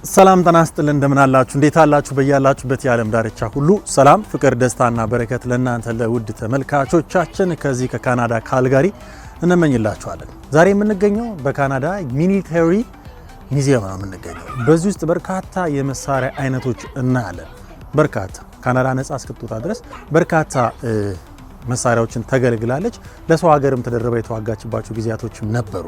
ሰላም ጤና ይስጥልን እንደምን አላችሁ እንዴት አላችሁ በያላችሁበት የዓለም ዳርቻ ሁሉ ሰላም ፍቅር ደስታና በረከት ለእናንተ ለውድ ተመልካቾቻችን ከዚህ ከካናዳ ካልጋሪ እንመኝላችኋለን። ዛሬ የምንገኘው በካናዳ ሚሊተሪ ሙዚየም ነው የምንገኘው። በዚህ ውስጥ በርካታ የመሳሪያ አይነቶች እናያለን። በርካታ ካናዳ ነጻ እስክትወጣ ድረስ በርካታ መሳሪያዎችን ተገልግላለች። ለሰው ሀገርም ተደረበ የተዋጋችባቸው ጊዜያቶችም ነበሩ።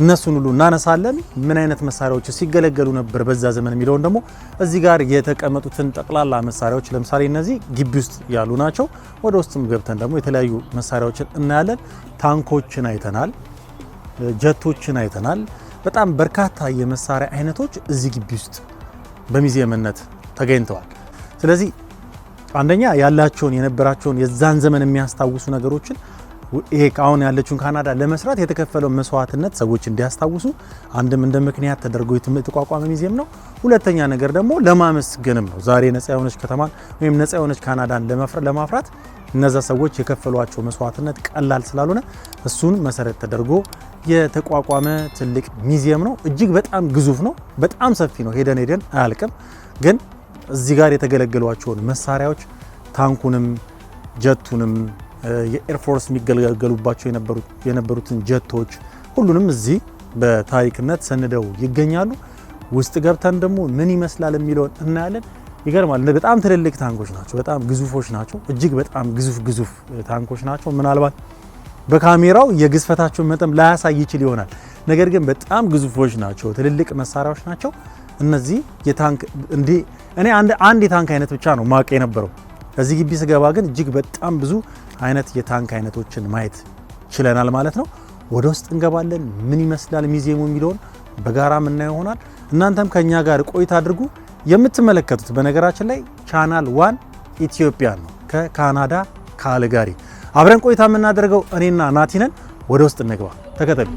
እነሱን ሁሉ እናነሳለን። ምን አይነት መሳሪያዎች ሲገለገሉ ነበር በዛ ዘመን የሚለውን ደግሞ እዚህ ጋር የተቀመጡትን ጠቅላላ መሳሪያዎች ለምሳሌ እነዚህ ግቢ ውስጥ ያሉ ናቸው። ወደ ውስጥም ገብተን ደግሞ የተለያዩ መሳሪያዎችን እናያለን። ታንኮችን አይተናል፣ ጀቶችን አይተናል። በጣም በርካታ የመሳሪያ አይነቶች እዚህ ግቢ ውስጥ በሙዚየምነት ተገኝተዋል። ስለዚህ አንደኛ ያላቸውን የነበራቸውን የዛን ዘመን የሚያስታውሱ ነገሮችን ይሄ አሁን ያለችውን ካናዳ ለመስራት የተከፈለው መስዋዕትነት ሰዎች እንዲያስታውሱ አንድም እንደ ምክንያት ተደርጎ የተቋቋመ ሙዚየም ነው። ሁለተኛ ነገር ደግሞ ለማመስገንም ነው። ዛሬ ነጻ የሆነች ከተማን ወይም ነጻ የሆነች ካናዳን ለማፍራት እነዛ ሰዎች የከፈሏቸው መስዋዕትነት ቀላል ስላልሆነ እሱን መሰረት ተደርጎ የተቋቋመ ትልቅ ሙዚየም ነው። እጅግ በጣም ግዙፍ ነው። በጣም ሰፊ ነው። ሄደን አያልቅም። ግን እዚህ ጋር የተገለገሏቸውን መሳሪያዎች ታንኩንም ጀቱንም የኤርፎርስ የሚገለገሉባቸው የነበሩትን ጀቶች ሁሉንም እዚህ በታሪክነት ሰንደው ይገኛሉ። ውስጥ ገብተን ደግሞ ምን ይመስላል የሚለውን እናያለን። ይገርማል። በጣም ትልልቅ ታንኮች ናቸው። በጣም ግዙፎች ናቸው። እጅግ በጣም ግዙፍ ታንኮች ናቸው። ምናልባት በካሜራው የግዝፈታቸውን መጠን ላያሳይ ይችል ይሆናል። ነገር ግን በጣም ግዙፎች ናቸው። ትልልቅ መሳሪያዎች ናቸው። እነዚህ የታንክ እኔ አንድ የታንክ አይነት ብቻ ነው ማወቅ የነበረው። እዚህ ግቢ ስገባ ግን እጅግ በጣም ብዙ አይነት የታንክ አይነቶችን ማየት ችለናል ማለት ነው። ወደ ውስጥ እንገባለን። ምን ይመስላል ሙዚየሙ የሚለውን በጋራ የምናየው ይሆናል። እናንተም ከኛ ጋር ቆይታ አድርጉ። የምትመለከቱት በነገራችን ላይ ቻናል 1 ኢትዮጵያ ነው፣ ከካናዳ ካልጋሪ አብረን ቆይታ የምናደርገው እኔና ናቲነን። ወደ ውስጥ እንግባ፣ ተከተሉ።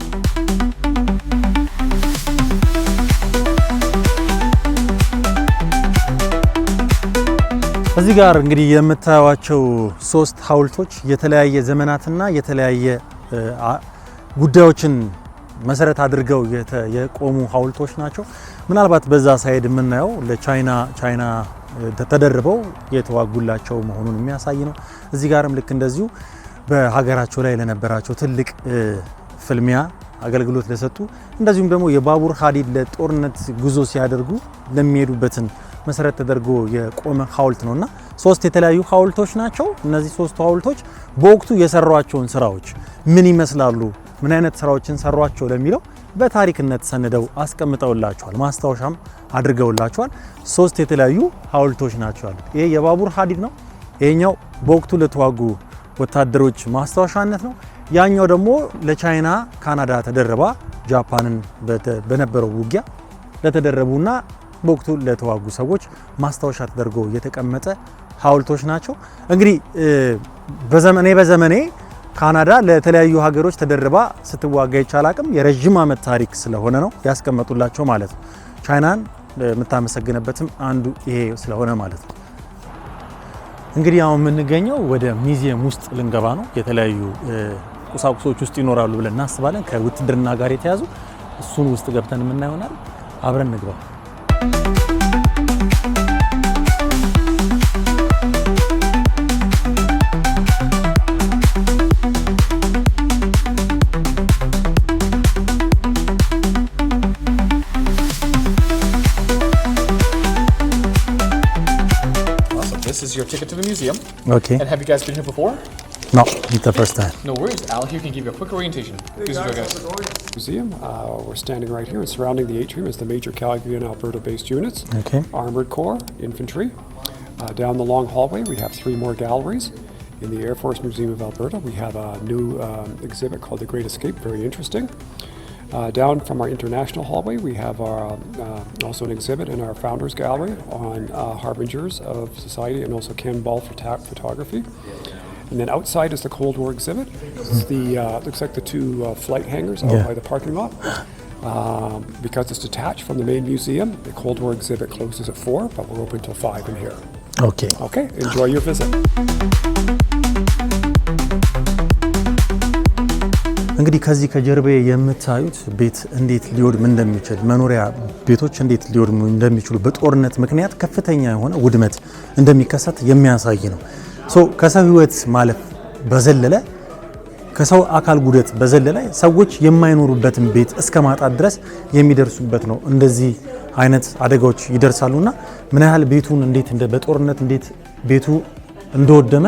እዚህ ጋር እንግዲህ የምታዩዋቸው 3 ሐውልቶች የተለያየ ዘመናትና የተለያየ ጉዳዮችን መሰረት አድርገው የቆሙ ሐውልቶች ናቸው። ምናልባት በዛ ሳይድ የምናየው ለቻይና ተደርበው የተዋጉላቸው መሆኑን የሚያሳይ ነው። እዚህ ጋርም ልክ እንደዚሁ በሀገራቸው ላይ ለነበራቸው ትልቅ ፍልሚያ አገልግሎት ለሰጡ እንደዚሁም ደግሞ የባቡር ሀዲድ ለጦርነት ጉዞ ሲያደርጉ ለሚሄዱበትን መሰረት ተደርጎ የቆመ ሐውልት ነውና 3 የተለያዩ ሐውልቶች ናቸው። እነዚህ 3 ሐውልቶች በወቅቱ የሰሯቸውን ስራዎች ምን ይመስላሉ፣ ምን አይነት ስራዎችን ሰሯቸው ለሚለው በታሪክነት ሰንደው አስቀምጠውላቸዋል፣ ማስታወሻም አድርገውላቸዋል። 3 የተለያዩ ሐውልቶች ናቸው ያሉት። ይሄ የባቡር ሀዲድ ነው። ይሄኛው በወቅቱ ለተዋጉ ወታደሮች ማስታወሻነት ነው። ያኛው ደግሞ ለቻይና ካናዳ ተደረባ ጃፓንን በነበረው ውጊያ ለተደረቡና በወቅቱ ለተዋጉ ሰዎች ማስታወሻ ተደርጎ የተቀመጠ ሐውልቶች ናቸው። እንግዲህ በዘመኔ ካናዳ ለተለያዩ ሀገሮች ተደርባ ስትዋጋ ይቻል አቅም የረጅም ዓመት ታሪክ ስለሆነ ነው ያስቀመጡላቸው ማለት ነው። ቻይናን የምታመሰግንበትም አንዱ ይሄ ስለሆነ ማለት ነው። እንግዲህ አሁን የምንገኘው ወደ ሙዚየም ውስጥ ልንገባ ነው። የተለያዩ ቁሳቁሶች ውስጥ ይኖራሉ ብለን እናስባለን ከውትድርና ጋር የተያዙ። እሱን ውስጥ ገብተን የምናየው ይሆናል። አብረን እንግባ። This is your ticket to the museum. Okay. And have you guys been here before? No, it's the first time. No worries. Al here can give you a quick orientation. This is your guys. Museum. We're standing right here, and surrounding the atrium is the major Calgary and Alberta-based units. Okay. Armored Corps, infantry. Down the long hallway, we have 3 more galleries. In the Air Force Museum of Alberta, we have a new exhibit called The Great Escape. Very interesting. Down from our international hallway, we have also an exhibit in our Founders Gallery on harbingers of society and also cannonball photography. And then outside is the Cold War exhibit. It's looks like the 2 flight hangars out by the parking lot. Because it's detached from the main museum, the Cold War exhibit closes at 4, but we're open till 5 in here. Okay. Okay, enjoy your visit. እንግዲህ ከዚህ ከጀርባዬ የምታዩት ቤት እንዴት ሊወድም እንደሚችል መኖሪያ ቤቶች እንዴት ሊወድሙ እንደሚችሉ በጦርነት ምክንያት ከፍተኛ የሆነ ውድመት እንደሚከሰት የሚያሳይ ነው። ከሰው ህይወት ማለፍ በዘለለ ከሰው አካል ጉዳት በዘለለ ሰዎች የማይኖሩበትን ቤት እስከ ማጣት ድረስ የሚደርሱበት ነው። እንደዚህ አይነት አደጋዎች ይደርሳሉና ምን ያህል ቤቱን እንዴት በጦርነት እንዴት ቤቱ እንደወደመ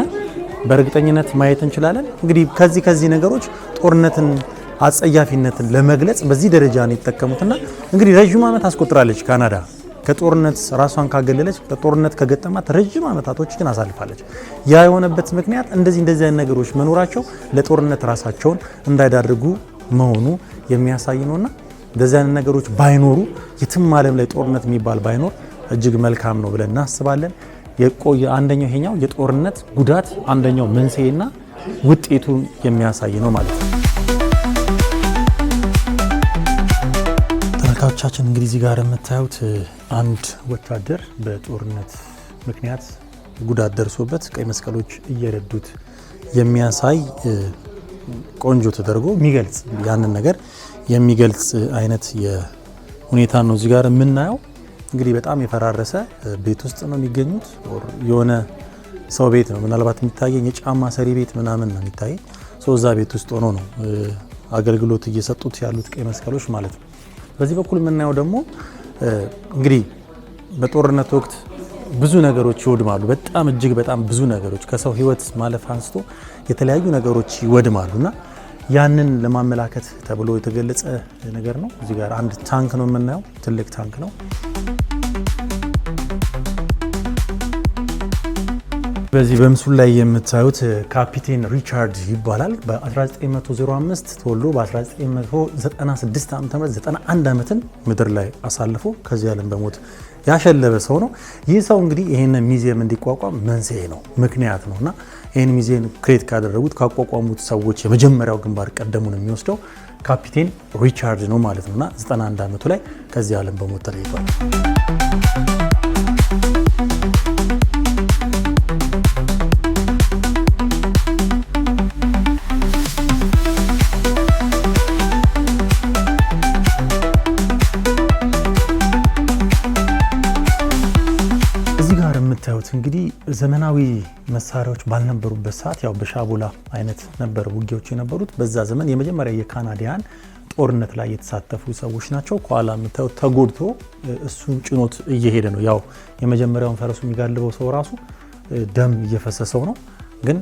በእርግጠኝነት ማየት እንችላለን። እንግዲህ ከዚህ ነገሮች ጦርነትን አጸያፊነትን ለመግለጽ በዚህ ደረጃ ነው የተጠቀሙትና እንግዲህ ረጅም ዓመት አስቆጥራለች ካናዳ ከጦርነት ራሷን ካገለለች ከጦርነት ከገጠማት ረጅም ዓመታቶችን አሳልፋለች። ያ የሆነበት ምክንያት እንደዚህ አይነት ነገሮች መኖራቸው ለጦርነት ራሳቸውን እንዳይዳርጉ መሆኑ የሚያሳይ ነውና እንደዚህ አይነት ነገሮች ባይኖሩ የትም ዓለም ላይ ጦርነት የሚባል ባይኖር እጅግ መልካም ነው ብለን እናስባለን። የቆየ አንደኛው ይሄኛው የጦርነት ጉዳት አንደኛው መንስኤና ውጤቱ የሚያሳይ ነው ማለት ነው። ተመልካቾቻችን እንግዲህ እዚህ ጋር የምታዩት አንድ ወታደር በጦርነት ምክንያት ጉዳት ደርሶበት ቀይ መስቀሎች እየረዱት የሚያሳይ ቆንጆ ተደርጎ የሚገልጽ ያንን ነገር የሚገልጽ አይነት የሁኔታ ነው እዚህ ጋር የምናየው። እንግዲህ በጣም የፈራረሰ ቤት ውስጥ ነው የሚገኙት። የሆነ ሰው ቤት ነው ምናልባት የሚታየኝ የጫማ ሰሪ ቤት ምናምን ነው የሚታየኝ። እዛ ቤት ውስጥ ሆኖ ነው አገልግሎት እየሰጡት ያሉት ቀይ መስቀሎች ማለት ነው። በዚህ በኩል የምናየው ደግሞ እንግዲህ በጦርነት ወቅት ብዙ ነገሮች ይወድማሉ። በጣም እጅግ በጣም ብዙ ነገሮች ከሰው ሕይወት ማለፍ አንስቶ የተለያዩ ነገሮች ይወድማሉና ያንን ለማመላከት ተብሎ የተገለጸ ነገር ነው። እዚህ ጋር አንድ ታንክ ነው የምናየው፣ ትልቅ ታንክ ነው። በዚህ በምስሉ ላይ የምታዩት ካፒቴን ሪቻርድ ይባላል። በ1905 ተወልዶ በ1996 ዓ.ም 91 ዓመትን ምድር ላይ አሳልፎ ከዚህ ዓለም በሞት ያሸለበ ሰው ነው። ይህ ሰው እንግዲህ ይህን ሚዚየም እንዲቋቋም መንስኤ ነው፣ ምክንያት ነው እና ይህን ሚዚየም ክሬት ካደረጉት ካቋቋሙት ሰዎች የመጀመሪያው ግንባር ቀደሙን የሚወስደው ካፒቴን ሪቻርድ ነው ማለት ነው እና 91 ዓመቱ ላይ ከዚህ ዓለም በሞት ተለይቷል። የምታዩት እንግዲህ ዘመናዊ መሳሪያዎች ባልነበሩበት ሰዓት ያው በሻቦላ አይነት ነበር ውጊያዎች የነበሩት። በዛ ዘመን የመጀመሪያ የካናዲያን ጦርነት ላይ የተሳተፉ ሰዎች ናቸው። ከኋላ የምታዩት ተጎድቶ እሱን ጭኖት እየሄደ ነው። ያው የመጀመሪያውን ፈረሱ የሚጋልበው ሰው ራሱ ደም እየፈሰሰው ነው። ግን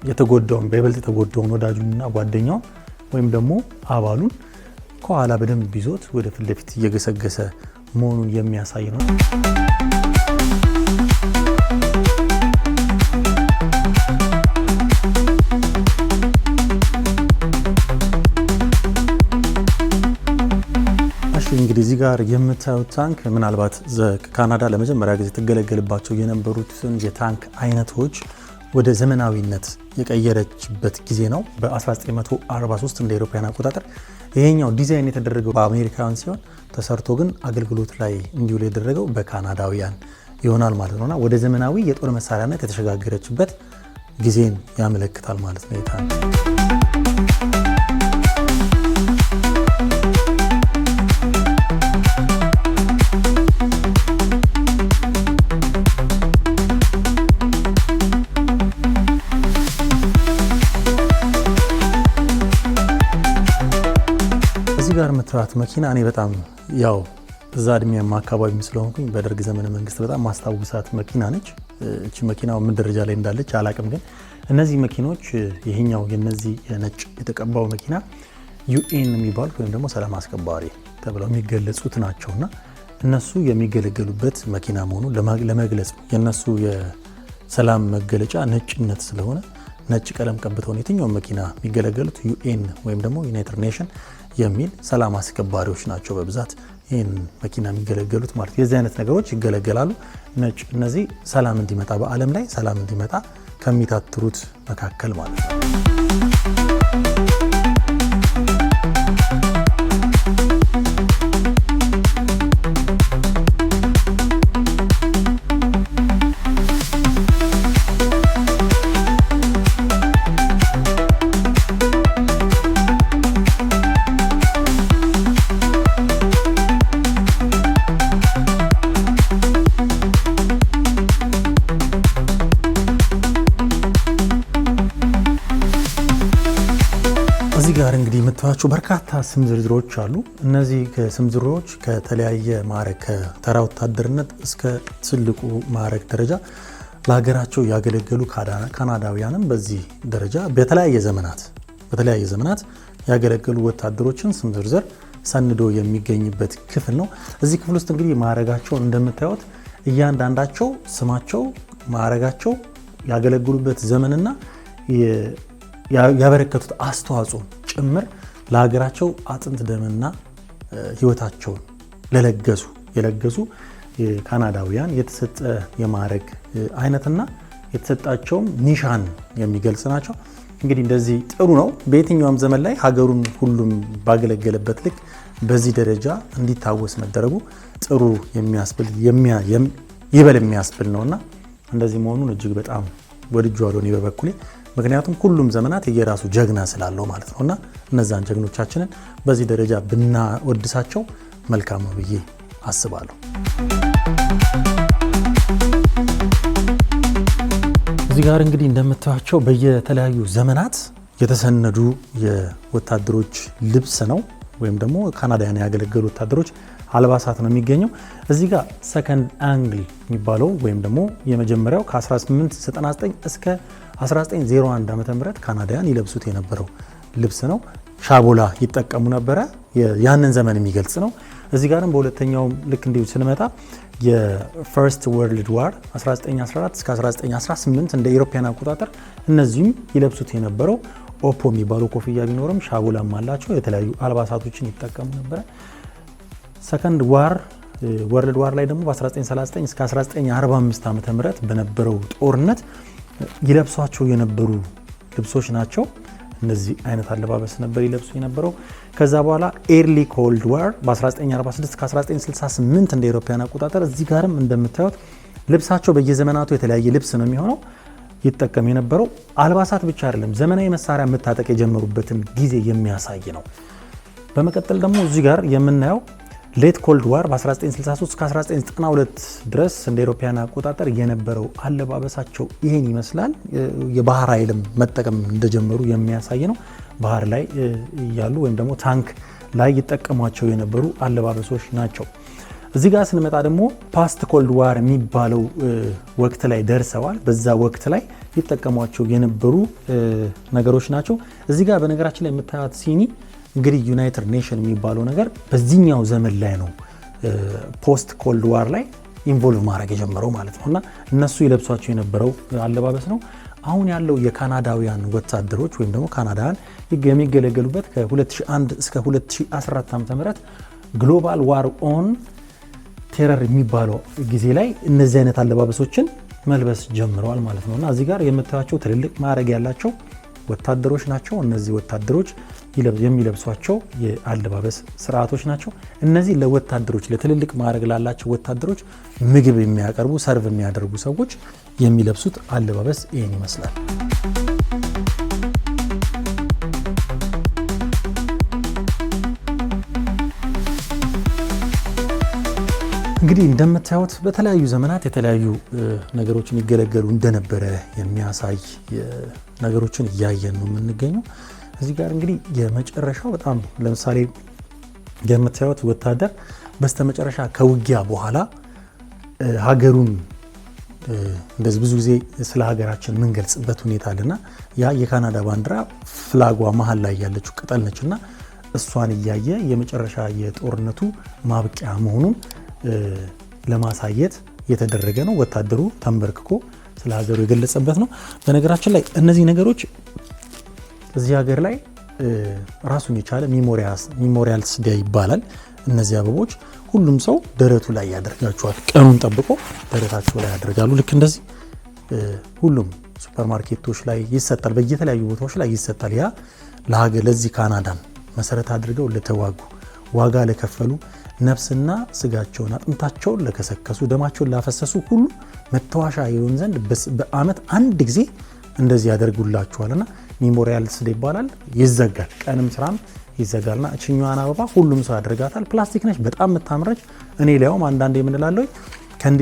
የተጎዳውን በይበልጥ የተጎዳውን ወዳጁንና ጓደኛውን ወይም ደግሞ አባሉን ከኋላ በደንብ ይዞት ወደ ፊት ለፊት እየገሰገሰ መሆኑን የሚያሳይ ነው። እንግዲህ እዚህ ጋር የምታዩት ታንክ ምናልባት ካናዳ ለመጀመሪያ ጊዜ ተገለገልባቸው የነበሩትን የታንክ አይነቶች ወደ ዘመናዊነት የቀየረችበት ጊዜ ነው። በ1943 እንደ አውሮፓውያን አቆጣጠር ይሄኛው ዲዛይን የተደረገው በአሜሪካውያን ሲሆን ተሰርቶ ግን አገልግሎት ላይ እንዲውል የተደረገው በካናዳውያን ይሆናል ማለት ነውና ወደ ዘመናዊ የጦር መሳሪያነት የተሸጋገረችበት ጊዜን ያመለክታል ማለት ነው ታንክ። ጋር የምትራት መኪና እኔ በጣም ያው እዛ እድሜም አካባቢ ስለሆንኩኝ በደርግ ዘመነ መንግስት በጣም ማስታውሳት መኪና ነች። እቺ መኪናው ምን ደረጃ ላይ እንዳለች አላቅም፣ ግን እነዚህ መኪኖች ይሄኛው የነዚህ የነጭ የተቀባው መኪና ዩኤን የሚባሉት ወይም ደግሞ ሰላም አስከባሪ ተብለው የሚገለጹት ናቸውና እነሱ የሚገለገሉበት መኪና መሆኑን ለመግለጽ ነው። የነሱ የሰላም መገለጫ ነጭነት ስለሆነ ነጭ ቀለም ቀብተው የትኛው መኪና የሚገለገሉት ዩኤን ወይም ደግሞ ዩናይትድ ኔሽን የሚል ሰላም አስከባሪዎች ናቸው በብዛት ይህን መኪና የሚገለገሉት ማለት። የዚህ አይነት ነገሮች ይገለገላሉ። ነጭ እነዚህ ሰላም እንዲመጣ በዓለም ላይ ሰላም እንዲመጣ ከሚታትሩት መካከል ማለት ነው። እንግዲህ የምታዩቸው በርካታ ስም ዝርዝሮች አሉ። እነዚህ ስም ዝርዝሮች ከተለያየ ማዕረግ ከተራ ወታደርነት እስከ ትልቁ ማዕረግ ደረጃ ለሀገራቸው ያገለገሉ ካናዳውያንም በዚህ ደረጃ በተለያየ ዘመናት ያገለገሉ ወታደሮችን ስም ዝርዝር ሰንዶ የሚገኝበት ክፍል ነው። እዚህ ክፍል ውስጥ እንግዲህ ማዕረጋቸው እንደምታዩት እያንዳንዳቸው ስማቸው፣ ማዕረጋቸው፣ ያገለግሉበት ዘመንና ያበረከቱት አስተዋጽኦ ጭምር ለሀገራቸው አጥንት ደምና ሕይወታቸውን የለገሱ ካናዳውያን የተሰጠ የማዕረግ አይነትና የተሰጣቸውም ኒሻን የሚገልጽ ናቸው። እንግዲህ እንደዚህ ጥሩ ነው። በየትኛውም ዘመን ላይ ሀገሩን ሁሉም ባገለገለበት ልክ በዚህ ደረጃ እንዲታወስ መደረጉ ጥሩ የሚያስብል ይበል የሚያስብል ነውና እንደዚህ መሆኑን እጅግ በጣም ወድጄዋለሁ እኔ በበኩሌ። ምክንያቱም ሁሉም ዘመናት የራሱ ጀግና ስላለው ማለት ነውና እነዛን ጀግኖቻችንን በዚህ ደረጃ ብናወድሳቸው መልካም ነው ብዬ አስባለሁ። እዚህ ጋር እንግዲህ እንደምታዩቸው በየተለያዩ ዘመናት የተሰነዱ የወታደሮች ልብስ ነው ወይም ደግሞ ካናዳውያን ያገለገሉ ወታደሮች አልባሳት ነው የሚገኘው። እዚህ ጋር ሰከንድ አንግል የሚባለው ወይም ደግሞ የመጀመሪያው ከ1899 እስከ 1901 ዓ.ም ካናዳውያን ይለብሱት የነበረው ልብስ ነው። ሻቦላ ይጠቀሙ ነበረ። ያንን ዘመን የሚገልጽ ነው። እዚህ ጋርም በሁለተኛው ልክ እንዲሁ ስንመጣ የፈርስት ወርልድ ዋር 1914 እስከ 1918 እንደ ኢሮፒያን አቆጣጠር እነዚህም ይለብሱት የነበረው ኦፖ የሚባለው ኮፍያ ቢኖርም ሻቦላም አላቸው። የተለያዩ አልባሳቶችን ይጠቀሙ ነበረ። ሰከንድ ዋር ወርልድ ዋር ላይ ደግሞ በ1939 እስከ 1945 ዓ.ም በነበረው ጦርነት ይለብሷቸው የነበሩ ልብሶች ናቸው። እነዚህ አይነት አለባበስ ነበር ይለብሱ የነበረው። ከዛ በኋላ ኤርሊ ኮልድ ዋር በ1946 እስከ 1968 እንደ ኢሮፒያን አቆጣጠር እዚህ ጋርም እንደምታዩት ልብሳቸው በየዘመናቱ የተለያየ ልብስ ነው የሚሆነው። ይጠቀም የነበረው አልባሳት ብቻ አይደለም፣ ዘመናዊ መሳሪያ መታጠቅ የጀመሩበትን ጊዜ የሚያሳይ ነው። በመቀጠል ደግሞ እዚህ ጋር የምናየው ሌት ኮልድ ዋር በ1963 እስከ 1992 ድረስ እንደ ኢሮፒያን አቆጣጠር የነበረው አለባበሳቸው ይሄን ይመስላል። የባህር ኃይልም መጠቀም እንደጀመሩ የሚያሳይ ነው። ባህር ላይ ያሉ ወይም ደግሞ ታንክ ላይ ይጠቀሟቸው የነበሩ አለባበሶች ናቸው። እዚህ ጋር ስንመጣ ደግሞ ፓስት ኮልድ ዋር የሚባለው ወቅት ላይ ደርሰዋል። በዛ ወቅት ላይ ይጠቀሟቸው የነበሩ ነገሮች ናቸው። እዚህ ጋር በነገራችን ላይ የምታዩት ሲኒ እንግዲህ ዩናይትድ ኔሽን የሚባለው ነገር በዚህኛው ዘመን ላይ ነው ፖስት ኮልድ ዋር ላይ ኢንቮልቭ ማድረግ የጀመረው ማለት ነው እና እነሱ ይለብሷቸው የነበረው አለባበስ ነው። አሁን ያለው የካናዳውያን ወታደሮች ወይም ደግሞ ካናዳውያን የሚገለገሉበት ከ2001 እስከ 2014 ዓ.ም ግሎባል ዋር ኦን ቴረር የሚባለው ጊዜ ላይ እነዚህ አይነት አለባበሶችን መልበስ ጀምረዋል ማለት ነው እና እዚህ ጋር የምታዩቸው ትልልቅ ማዕረግ ያላቸው ወታደሮች ናቸው። እነዚህ ወታደሮች የሚለብሷቸው የአለባበስ ስርዓቶች ናቸው። እነዚህ ለወታደሮች ለትልልቅ ማዕረግ ላላቸው ወታደሮች ምግብ የሚያቀርቡ ሰርቭ የሚያደርጉ ሰዎች የሚለብሱት አለባበስ ይህን ይመስላል። እንግዲህ እንደምታዩት በተለያዩ ዘመናት የተለያዩ ነገሮችን ይገለገሉ እንደነበረ የሚያሳይ ነገሮችን እያየን ነው የምንገኘው። እዚህ ጋር እንግዲህ የመጨረሻው በጣም ለምሳሌ የምታዩት ወታደር በስተመጨረሻ ከውጊያ በኋላ ሀገሩን እንደዚህ ብዙ ጊዜ ስለ ሀገራችን የምንገልጽበት ሁኔታ አለና ያ የካናዳ ባንዲራ ፍላጓ መሀል ላይ ያለችው ቅጠል ነችና እሷን እያየ የመጨረሻ የጦርነቱ ማብቂያ መሆኑን ለማሳየት የተደረገ ነው። ወታደሩ ተንበርክኮ ስለ ሀገሩ የገለጸበት ነው። በነገራችን ላይ እነዚህ ነገሮች እዚህ ሀገር ላይ ራሱን የቻለ ሚሞሪያልስ ዴይ ይባላል። እነዚህ አበቦች ሁሉም ሰው ደረቱ ላይ ያደርጋቸዋል። ቀኑን ጠብቆ ደረታቸው ላይ ያደርጋሉ። ልክ እንደዚህ ሁሉም ሱፐርማርኬቶች ላይ ይሰጣል፣ በየተለያዩ ቦታዎች ላይ ይሰጣል። ያ ለሀገር ለዚህ ካናዳን መሰረት አድርገው ለተዋጉ ዋጋ ለከፈሉ ነፍስና ስጋቸውን አጥንታቸውን ለከሰከሱ ደማቸውን ላፈሰሱ ሁሉ መታወሻ ይሆን ዘንድ በአመት አንድ ጊዜ እንደዚህ ያደርጉላቸዋልና ሚሞሪያልስ ዴይ ይባላል። ይዘጋል፣ ቀንም ስራም ይዘጋልና እችኛዋን አበባ ሁሉም ሰው ያደርጋታል። ፕላስቲክ ነች፣ በጣም የምታምረች። እኔ ላይም አንዳንዴ የምንላለሁ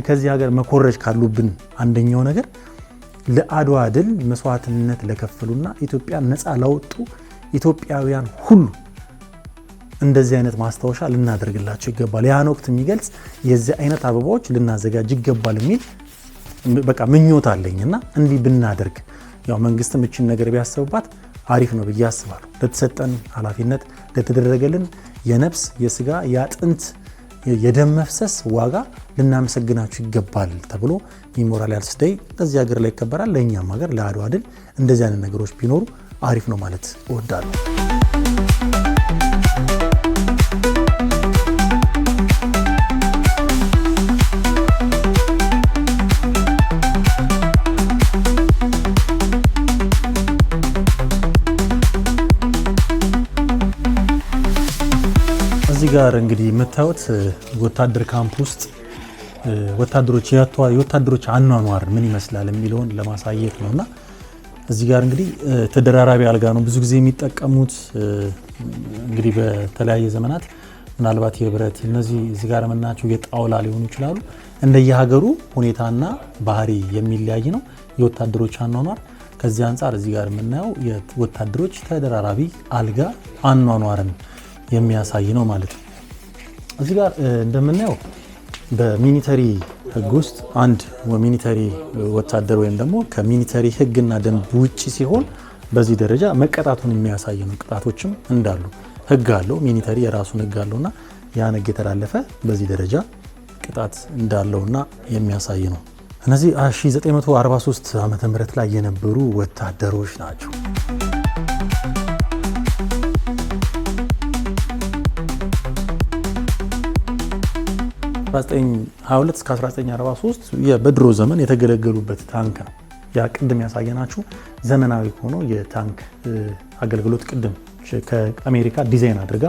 ከዚህ ሀገር መኮረጅ ካሉብን አንደኛው ነገር ለአድዋ ድል መስዋዕትነት ለከፈሉና ኢትዮጵያ ነፃ ላወጡ ኢትዮጵያውያን ሁሉ እንደዚህ አይነት ማስታወሻ ልናደርግላቸው ይገባል። ያን ወቅት የሚገልጽ የዚህ አይነት አበባዎች ልናዘጋጅ ይገባል የሚል በቃ ምኞት አለኝና እንዲህ ብናደርግ ያው መንግስትም እቺን ነገር ቢያስብባት አሪፍ ነው ብዬ አስባለሁ። ለተሰጠን ኃላፊነት ለተደረገልን የነፍስ የስጋ የአጥንት የደም መፍሰስ ዋጋ ልናመሰግናችሁ ይገባል ተብሎ ሜሞሪያልስ ዴይ እዚህ ሀገር ላይ ይከበራል። ለእኛም ሀገር ለአድዋ ድል እንደዚህ አይነት ነገሮች ቢኖሩ አሪፍ ነው ማለት እወዳለሁ። እዚህ ጋር እንግዲህ የምታዩት ወታደር ካምፕ ውስጥ ወታደሮች አኗኗር ምን ይመስላል የሚለውን ለማሳየት ነውና እዚህ ጋር እንግዲህ ተደራራቢ አልጋ ነው ብዙ ጊዜ የሚጠቀሙት። እንግዲህ በተለያየ ዘመናት ምናልባት የብረት እነዚህ እዚህ ጋር የምናያቸው የጣውላ ሊሆኑ ይችላሉ። እንደየሀገሩ ሁኔታና ባህሪ የሚለያይ ነው የወታደሮች አኗኗር። ከዚህ አንጻር እዚህ ጋር የምናየው የወታደሮች ተደራራቢ አልጋ አኗኗርን የሚያሳይ ነው ማለት ነው። እዚህ ጋር እንደምናየው በሚሊተሪ ህግ ውስጥ አንድ ሚሊተሪ ወታደር ወይም ደግሞ ከሚሊተሪ ህግና ደንብ ውጪ ሲሆን በዚህ ደረጃ መቀጣቱን የሚያሳይ ነው። ቅጣቶችም እንዳሉ ህግ አለው። ሚሊተሪ የራሱን ህግ አለውና ያን ህግ የተላለፈ በዚህ ደረጃ ቅጣት እንዳለውና የሚያሳይ ነው። እነዚህ 1943 ዓመተ ምህረት ላይ የነበሩ ወታደሮች ናቸው። 1922 እስከ 1943 በድሮ ዘመን የተገለገሉበት ታንክ ነው። ያ ቅድም ያሳየናችሁ ዘመናዊ ሆኖ የታንክ አገልግሎት ቅድም ከአሜሪካ ዲዛይን አድርጋ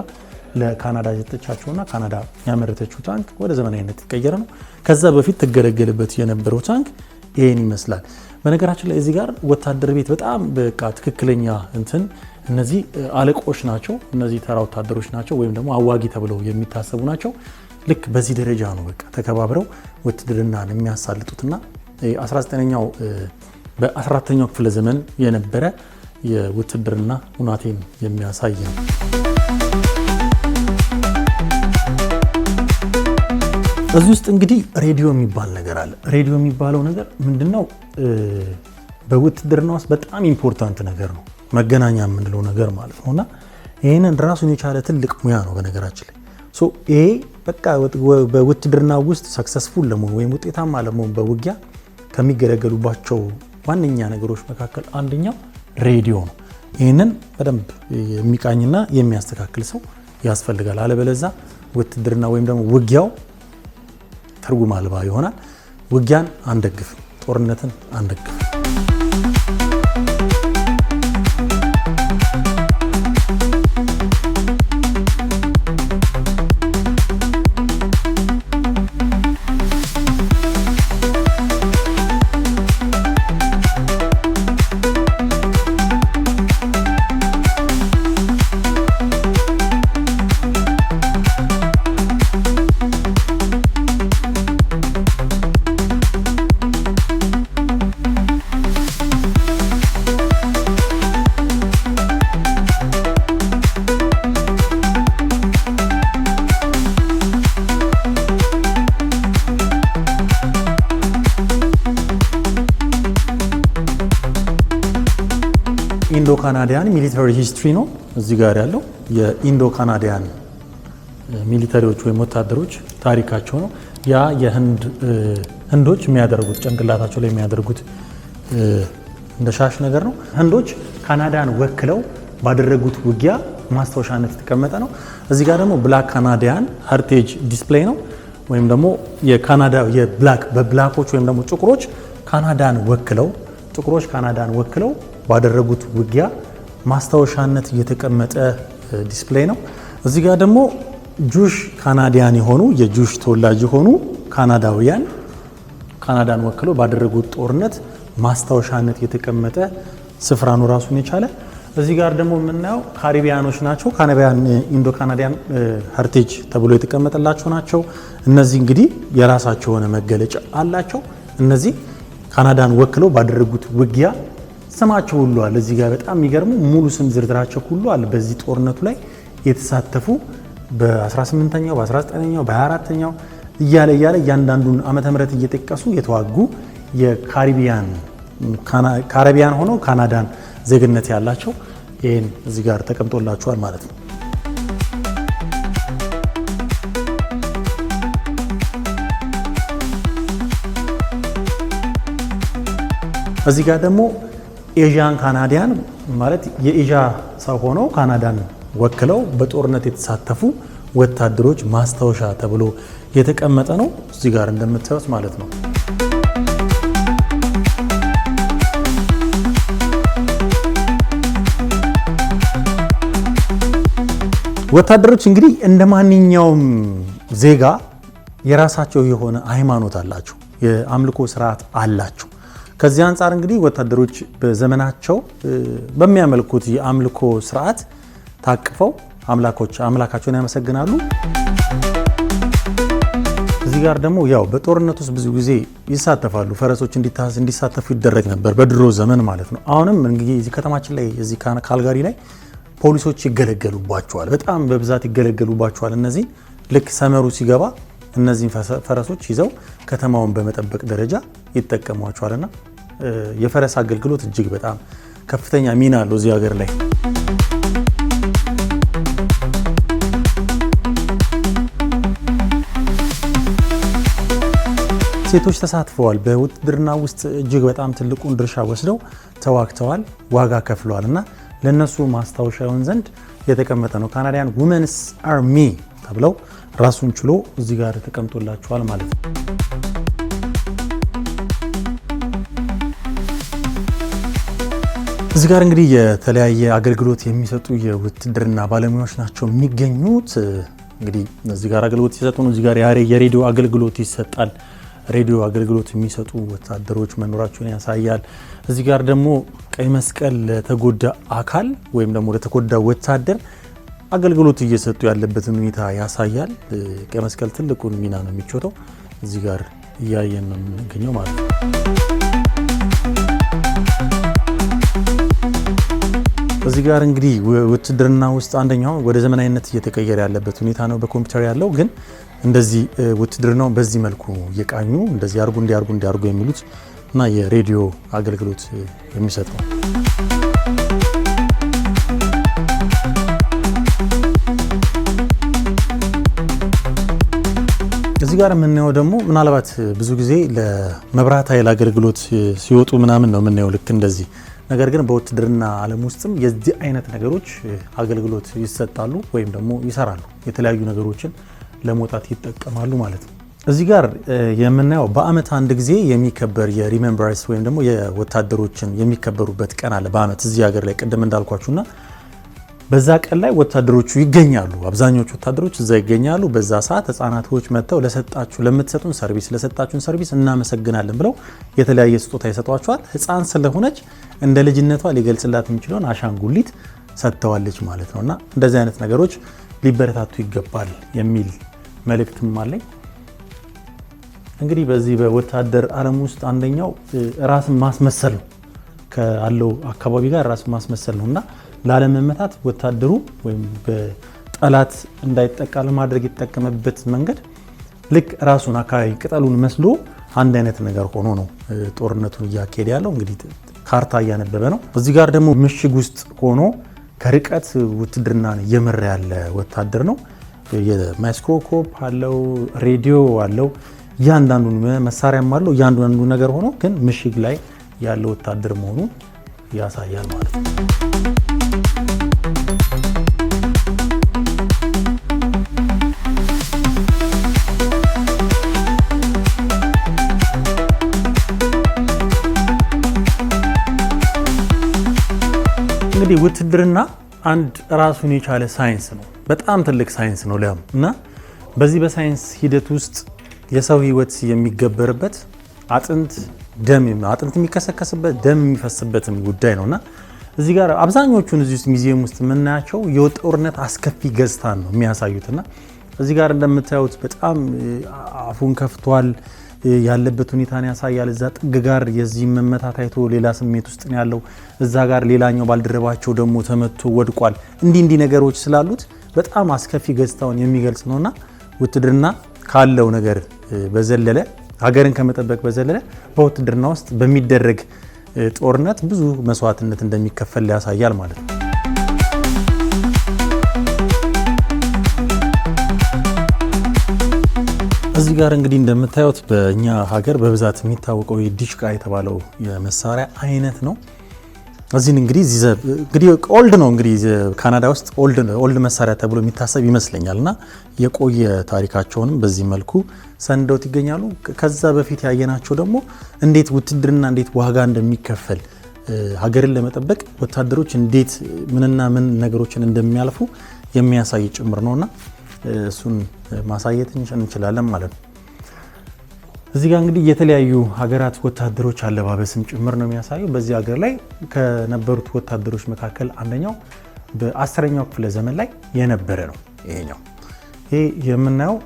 ለካናዳ የሰጠቻቸውና ካናዳ ያመረተችው ታንክ ወደ ዘመናዊነት የተቀየረ ነው። ከዛ በፊት ተገለገልበት የነበረው ታንክ ይሄን ይመስላል። በነገራችን ላይ እዚህ ጋር ወታደር ቤት በጣም በቃ ትክክለኛ እንትን እነዚህ አለቆች ናቸው። እነዚህ ተራ ወታደሮች ናቸው ወይም ደግሞ አዋጊ ተብለው የሚታሰቡ ናቸው። ልክ በዚህ ደረጃ ነው በቃ ተከባብረው ውትድርናን የሚያሳልጡትና 19ኛው በ14ኛው ክፍለ ዘመን የነበረ የውትድርና ሁናቴን የሚያሳይ ነው። እዚህ ውስጥ እንግዲህ ሬዲዮ የሚባል ነገር አለ። ሬዲዮ የሚባለው ነገር ምንድነው? በውትድርና ውስጥ በጣም ኢምፖርታንት ነገር ነው፣ መገናኛ የምንለው ነገር ማለት ነውና ይሄንን ራሱን የቻለ ትልቅ ሙያ ነው በነገራችን ላይ። ይሄ በቃ በውትድርና ውስጥ ሰክሰስፉል ለመሆን ወይም ውጤታማ ለመሆን በውጊያ ከሚገለገሉባቸው ዋነኛ ነገሮች መካከል አንደኛው ሬዲዮ ነው። ይህንን በደንብ የሚቃኝና የሚያስተካክል ሰው ያስፈልጋል። አለበለዛ ውትድርና ወይም ደግሞ ውጊያው ትርጉም አልባ ይሆናል። ውጊያን አንደግፍ፣ ጦርነትን አንደግፍ። ኢንዶ ካናዲያን ሚሊተሪ ሂስትሪ ነው እዚህ ጋር ያለው። የኢንዶ ካናዲያን ሚሊተሪዎች ወይም ወታደሮች ታሪካቸው ነው። ያ ህንዶች የሚያደርጉት ጭንቅላታቸው ላይ የሚያደርጉት እንደ ሻሽ ነገር ነው። ህንዶች ካናዳን ወክለው ባደረጉት ውጊያ ማስታወሻነት የተቀመጠ ነው። እዚህ ጋር ደግሞ ብላክ ካናዲያን ሄሪቴጅ ዲስፕሌይ ነው ወይም ደግሞ የካናዳ በብላኮች ወይም ደግሞ ጥቁሮች ካናዳን ወክለው ባደረጉት ውጊያ ማስታወሻነት የተቀመጠ ዲስፕሌይ ነው። እዚህ ጋር ደግሞ ጁሽ ካናዲያን የሆኑ የጁሽ ተወላጅ የሆኑ ካናዳውያን ካናዳን ወክለው ባደረጉት ጦርነት ማስታወሻነት የተቀመጠ ስፍራ ነው ራሱን የቻለ። እዚህ ጋር ደግሞ የምናየው ካሪቢያኖች ናቸው። ካናቢያን ኢንዶ ካናዲያን ሄሪቴጅ ተብሎ የተቀመጠላቸው ናቸው። እነዚህ እንግዲህ የራሳቸው የሆነ መገለጫ አላቸው። እነዚህ ካናዳን ወክለው ባደረጉት ውጊያ ስማቸው ሁሉ አለ እዚህ ጋር በጣም የሚገርሙ ሙሉ ስም ዝርዝራቸው ሁሉ አለ በዚህ ጦርነቱ ላይ የተሳተፉ በ18ኛው በ19ኛው በ24ኛው እያለ እያንዳንዱን ዓመተ ምህረት እየጠቀሱ የተዋጉ የካሪቢያን ሆኖ ካናዳን ዜግነት ያላቸው ይሄን እዚህ ጋር ተቀምጦላችኋል ማለት ነው። እዚህ ጋር ደግሞ ኤዥያን ካናዲያን ማለት የኤዥያ ሰው ሆነው ካናዳን ወክለው በጦርነት የተሳተፉ ወታደሮች ማስታወሻ ተብሎ የተቀመጠ ነው እዚህ ጋር እንደምታዩት ማለት ነው። ወታደሮች እንግዲህ እንደ ማንኛውም ዜጋ የራሳቸው የሆነ ሃይማኖት አላቸው፣ የአምልኮ ስርዓት አላቸው። ከዚህ አንጻር እንግዲህ ወታደሮች በዘመናቸው በሚያመልኩት የአምልኮ ስርዓት ታቅፈው አምላካቸውን ያመሰግናሉ። እዚህ ጋር ደግሞ ያው በጦርነት ውስጥ ብዙ ጊዜ ይሳተፋሉ፣ ፈረሶች እንዲሳተፉ ይደረግ ነበር በድሮ ዘመን ማለት ነው። አሁንም እንግዲህ እዚህ ከተማችን ላይ እዚህ ካልጋሪ ላይ ፖሊሶች ይገለገሉባቸዋል፣ በጣም በብዛት ይገለገሉባቸዋል። እነዚህ ልክ ሰመሩ ሲገባ እነዚህን ፈረሶች ይዘው ከተማውን በመጠበቅ ደረጃ ይጠቀሟቸዋልና የፈረስ አገልግሎት እጅግ በጣም ከፍተኛ ሚና አለው እዚህ ሀገር ላይ። ሴቶች ተሳትፈዋል በውትድርና ውስጥ እጅግ በጣም ትልቁን ድርሻ ወስደው ተዋግተዋል፣ ዋጋ ከፍለዋል እና ለነሱ ማስታወሻ ይሆን ዘንድ የተቀመጠ ነው። ካናዲያን ውመንስ አርሚ ተብለው ራሱን ችሎ እዚህ ጋር ተቀምጦላቸዋል ማለት ነው። እዚህ ጋር እንግዲህ የተለያየ አገልግሎት የሚሰጡ የውትድርና ባለሙያዎች ናቸው የሚገኙት። እንግዲህ እዚህ ጋር አገልግሎት ሲሰጡ ነው። እዚህ ጋር የሬዲዮ አገልግሎት ይሰጣል። ሬዲዮ አገልግሎት የሚሰጡ ወታደሮች መኖራቸውን ያሳያል። እዚህ ጋር ደግሞ ቀይ መስቀል ለተጎዳ አካል ወይም ደግሞ ለተጎዳ ወታደር አገልግሎት እየሰጡ ያለበትን ሁኔታ ያሳያል። ቀይ መስቀል ትልቁን ሚና ነው የሚጫወተው። እዚህ ጋር እያየን ነው የምንገኘው ማለት ነው። እዚህ ጋር እንግዲህ ውትድርና ውስጥ አንደኛው ወደ ዘመናዊነት እየተቀየረ ያለበት ሁኔታ ነው። በኮምፒውተር ያለው ግን እንደዚህ ውትድርናው በዚህ መልኩ እየቃኙ እንደዚህ እንዲያርጉ የሚሉት እና የሬዲዮ አገልግሎት የሚሰጥ ነው። እዚህ ጋር የምናየው ደግሞ ምናልባት ብዙ ጊዜ ለመብራት ኃይል አገልግሎት ሲወጡ ምናምን ነው የምናየው ልክ እንደዚህ። ነገር ግን በውትድርና ዓለም ውስጥም የዚህ አይነት ነገሮች አገልግሎት ይሰጣሉ ወይም ደግሞ ይሰራሉ። የተለያዩ ነገሮችን ለመውጣት ይጠቀማሉ ማለት ነው። እዚህ ጋር የምናየው በአመት አንድ ጊዜ የሚከበር የሪሜምበራንስ ወይም ደግሞ የወታደሮችን የሚከበሩበት ቀን አለ በአመት እዚህ ሀገር ላይ ቅድም እንዳልኳችሁና በዛ ቀን ላይ ወታደሮቹ ይገኛሉ። አብዛኞቹ ወታደሮች እዛ ይገኛሉ። በዛ ሰዓት ህፃናቶች መጥተው ለምትሰጡን ለሰጣችሁን ሰርቪስ እናመሰግናለን ብለው የተለያየ ስጦታ ይሰጧቸዋል። ህፃን ስለሆነች እንደ ልጅነቷ ሊገልጽላት የሚችለውን አሻንጉሊት ሰጥተዋለች ማለት ነውና እንደዚህ አይነት ነገሮች ሊበረታቱ ይገባል የሚል መልእክትም አለኝ። እንግዲህ በዚህ በወታደር ዓለም ውስጥ አንደኛው ራስን ማስመሰል ነው። ካለው አካባቢ ጋር ራስን ማስመሰል ነውና ላለመመታት ወታደሩ ወይም በጠላት እንዳይጠቃ ለማድረግ የተጠቀመበት መንገድ ልክ ራሱን አካባቢ ቅጠሉን መስሎ አንድ አይነት ነገር ሆኖ ነው ጦርነቱን እያካሄደ ያለው። እንግዲህ ካርታ እያነበበ ነው። እዚህ ጋር ደግሞ ምሽግ ውስጥ ሆኖ ከርቀት ውትድርናን እየመራ ያለ ወታደር ነው። የማይክሮስኮፕ አለው፣ ሬዲዮ አለው፣ እያንዳንዱ መሳሪያም አለው። እያንዳንዱ ነገር ሆኖ ግን ምሽግ ላይ ያለ ወታደር መሆኑን ያሳያል ማለት ነው። እንግዲህ ውትድርና አንድ ራሱን የቻለ ሳይንስ ነው። በጣም ትልቅ ሳይንስ ነው እና በዚህ በሳይንስ ሂደት ውስጥ የሰው ህይወት የሚገበርበት አጥንት የሚከሰከስበት ደም የሚፈስበትም ጉዳይ ነውና እዚህ ጋር አብዛኞቹን እዚህ ሙዚየም ውስጥ የምናያቸው የጦርነት አስከፊ ገጽታን ነው የሚያሳዩትና እዚህ ጋር እንደምታዩት በጣም አፉን ከፍቷል። ያለበት ሁኔታን ያሳያል። እዛ ጥግ ጋር የዚህ መመታት አይቶ ሌላ ስሜት ውስጥ ነው ያለው። እዛ ጋር ሌላኛው ባልደረባቸው ደግሞ ተመቶ ወድቋል። እንዲህ ነገሮች ስላሉት በጣም አስከፊ ገጽታውን የሚገልጽ ነውና ውትድርና ካለው ነገር በዘለለ ሀገርን ከመጠበቅ በዘለለ በውትድርና ውስጥ በሚደረግ ጦርነት ብዙ መስዋዕትነት እንደሚከፈል ያሳያል ማለት ነው። እዚህ ጋር እንግዲህ እንደምታዩት በእኛ ሀገር በብዛት የሚታወቀው ዲሽቃ የተባለው የመሳሪያ አይነት ነው። እዚህ እንግዲህ ኦልድ ነው እንግዲህ ካናዳ ውስጥ ኦልድ መሳሪያ ተብሎ የሚታሰብ ይመስለኛልና የቆየ ታሪካቸውንም በዚህ መልኩ ሰንደውት ይገኛሉ። ከዛ በፊት ያየናቸው ደግሞ እንዴት ውትድርና እንዴት ዋጋ እንደሚከፈል ሀገርን ለመጠበቅ ወታደሮች እንዴት ምንና ምን ነገሮችን እንደሚያልፉ የሚያሳይ ጭምር ነውና እሱን ማሳየት እንችላለን ማለት ነው። እዚህ ጋር እንግዲህ የተለያዩ ሀገራት ወታደሮች አለባበስም ጭምር ነው የሚያሳየው። በዚህ ሀገር ላይ ከነበሩት ወታደሮች መካከል አንደኛው በ10ኛው ክፍለ ዘመን ላይ የነበረ ነው ይሄኛው። ይሄ የምናየው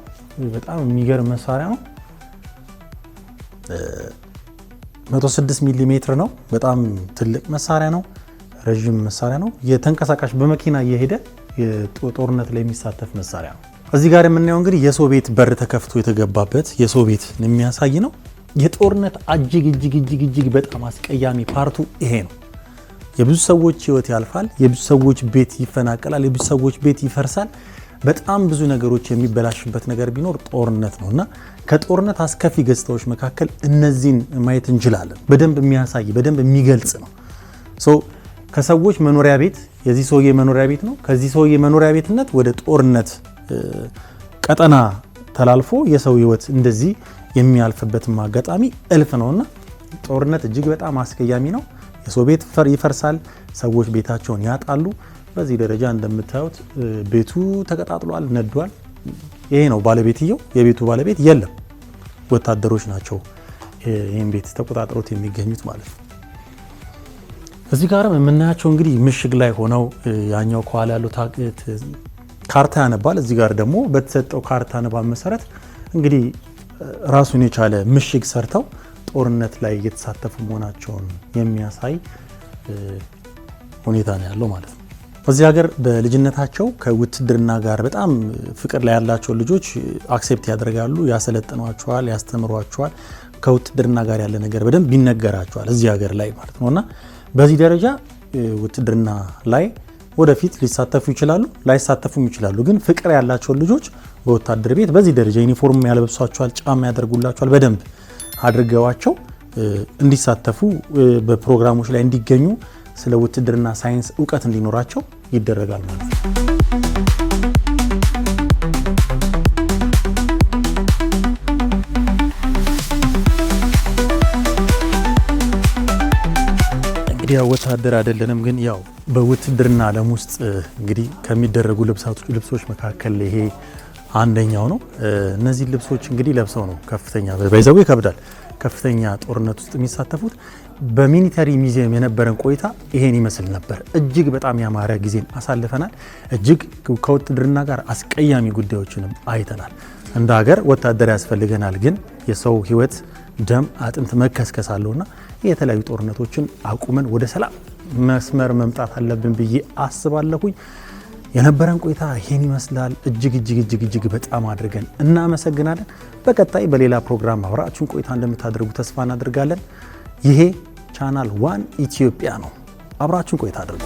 በጣም የሚገርም መሳሪያ ነው። 106 ሚሊ ሜትር ነው። በጣም ትልቅ መሳሪያ ነው። ረዥም መሳሪያ ነው። የተንቀሳቃሽ በመኪና እየሄደ የጦርነት ላይ የሚሳተፍ መሳሪያ ነው። እዚህ ጋር የምናየው እንግዲህ የሶቪየት በር ተከፍቶ የተገባበት የሶቪየት የሚያሳይ ነው። የጦርነት እጅግ በጣም አስቀያሚ ፓርቱ ይሄ ነው። የብዙ ሰዎች ህይወት ያልፋል። የብዙ ሰዎች ቤት ይፈናቀላል። የብዙ ሰዎች ቤት ይፈርሳል። በጣም ብዙ ነገሮች የሚበላሽበት ነገር ቢኖር ጦርነት ነውና ከጦርነት አስከፊ ገጽታዎች መካከል እነዚህን ማየት እንችላለን። በደንብ የሚያሳይ በደንብ የሚገልጽ ነው። ከሰዎች መኖሪያ ቤት የዚህ ሰውዬ መኖሪያ ቤት ነው። ከዚህ ሰውዬ መኖሪያ ቤትነት ወደ ጦርነት ቀጠና ተላልፎ የሰው ህይወት እንደዚህ የሚያልፍበት አጋጣሚ እልፍ ነውና ጦርነት እጅግ በጣም አስቀያሚ ነው። የሰው ቤት ይፈርሳል። ሰዎች ቤታቸውን ያጣሉ። በዚህ ደረጃ እንደምታዩት ቤቱ ተቀጣጥሏል፣ ነዷል። ይሄ ነው ባለቤትየው። የቤቱ ባለቤት የለም። ወታደሮች ናቸው ይህን ቤት ተቆጣጥሮት የሚገኙት ማለት ነው። እዚህ ጋርም የምናያቸው እንግዲህ ምሽግ ላይ ሆነው ያኛው ከኋላ ያለው ካርታ ያነባል። እዚህ ጋር ደግሞ በተሰጠው ካርታ ንባብ መሰረት እንግዲህ ራሱን የቻለ ምሽግ ሰርተው ጦርነት ላይ እየተሳተፉ መሆናቸውን የሚያሳይ ሁኔታ ነው ያለው ማለት ነው። በዚህ ሀገር በልጅነታቸው ከውትድርና ጋር በጣም ፍቅር ላይ ያላቸው ልጆች አክሴፕት ያደርጋሉ፣ ያሰለጥኗቸዋል፣ ያስተምሯቸዋል። ከውትድርና ጋር ያለ ነገር በደንብ ይነገራቸዋል እዚህ ሀገር ላይ ማለት ነውና በዚህ ደረጃ ውትድርና ላይ ወደፊት ሊሳተፉ ይችላሉ፣ ላይሳተፉም ይችላሉ። ግን ፍቅር ያላቸው ልጆች በወታደር ቤት በዚህ ደረጃ ዩኒፎርም ያለብሷቸዋል፣ ጫማ ያደርጉላቸዋል። በደንብ አድርገዋቸው እንዲሳተፉ በፕሮግራሞች ላይ እንዲገኙ ስለ ውትድርና ሳይንስ እውቀት እንዲኖራቸው ይደረጋል ማለት ነው። እንግዲህ ወታደር አይደለንም፣ ግን ያው በውትድርና ዓለም ውስጥ እንግዲህ ከሚደረጉ ልብሶች መካከል ይሄ አንደኛው ነው። እነዚህ ልብሶች እንግዲህ ለብሰው ነው ከፍተኛ በይዘው ይከብዳል ከፍተኛ ጦርነት ውስጥ የሚሳተፉት። በሚሊተሪ ሙዚየም የነበረን ቆይታ ይሄን ይመስል ነበር። እጅግ በጣም ያማረ ጊዜን አሳልፈናል። እጅግ ከውትድርና ጋር አስቀያሚ ጉዳዮችንም አይተናል። እንደ ሀገር ወታደር ያስፈልገናል፣ ግን የሰው ሕይወት ደም አጥንት መከስከስ አለውና የተለያዩ ጦርነቶችን አቁመን ወደ ሰላም መስመር መምጣት አለብን ብዬ አስባለሁኝ። የነበረን ቆይታ ይሄን ይመስላል። እጅግ በጣም አድርገን እናመሰግናለን። በቀጣይ በሌላ ፕሮግራም አብራችሁን ቆይታ እንደምታደርጉ ተስፋ እናደርጋለን። ይሄ ቻናል ዋን ኢትዮጵያ ነው። አብራችሁን ቆይታ አድርጉ።